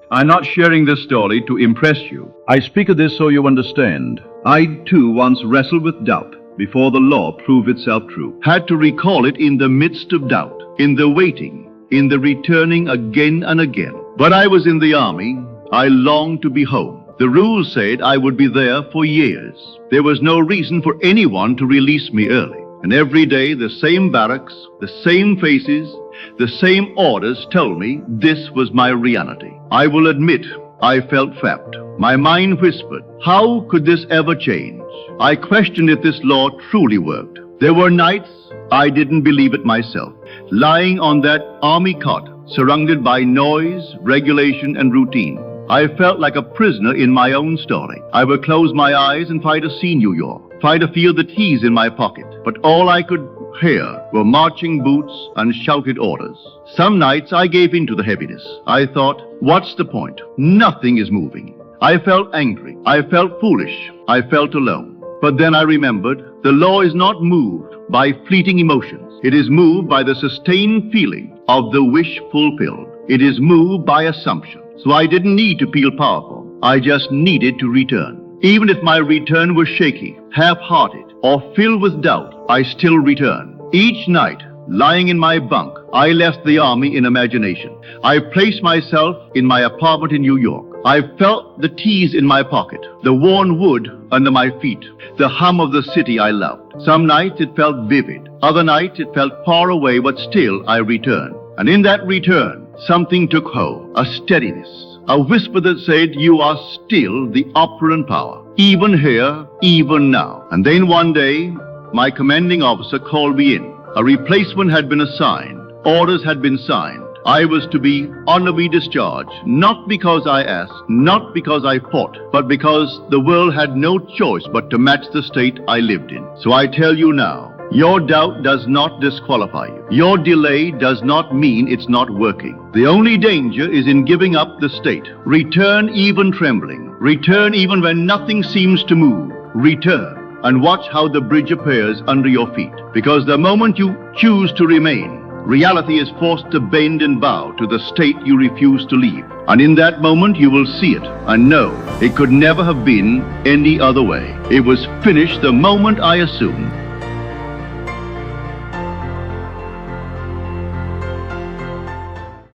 I'm not sharing this story to impress you. I speak of this so you understand. I too once wrestled with doubt before the law proved itself true. Had to recall it in the midst of doubt, in the waiting, in the returning again and again. But I was in the army. I longed to be home. The rules said I would be there for years. There was no reason for anyone to release me early. And every day the same barracks, the same faces, the same orders told me this was my reality. I will admit I felt trapped. My mind whispered, how could this ever change? I questioned if this law truly worked. There were nights I didn't believe it myself, lying on that army cot, surrounded by noise, regulation, and routine. I felt like a prisoner in my own story. I would close my eyes and try to see New York, try to feel the keys in my pocket. But all I could hear were marching boots and shouted orders. Some nights I gave in to the heaviness. I thought, what's the point? Nothing is moving. I felt angry. I felt foolish. I felt alone. But then I remembered, the law is not moved by fleeting emotions. It is moved by the sustained feeling of the wish fulfilled. It is moved by assumption. So I didn't need to feel powerful. I just needed to return. Even if my return was shaky, half-hearted, or filled with doubt, I still returned. Each night, lying in my bunk, I left the army in imagination. I placed myself in my apartment in New York. I felt the keys in my pocket, the worn wood under my feet, the hum of the city I loved. Some nights it felt vivid. Other nights it felt far away, but still I returned. And in that return, something took hold, a steadiness, a whisper that said, you are still the operant power, even here, even now. And then one day, my commanding officer called me in. A replacement had been assigned. Orders had been signed. I was to be honorably discharged, not because I asked, not because I fought, but because the world had no choice but to match the state I lived in. So I tell you now, your doubt does not disqualify you. Your delay does not mean it's not working. The only danger is in giving up the state. Return even trembling. Return even when nothing seems to move. Return and watch how the bridge appears under your feet. Because the moment you choose to remain, reality is forced to bend and bow to the state you refuse to leave. And in that moment you will see it and know it could never have been any other way. It was finished the moment I assumed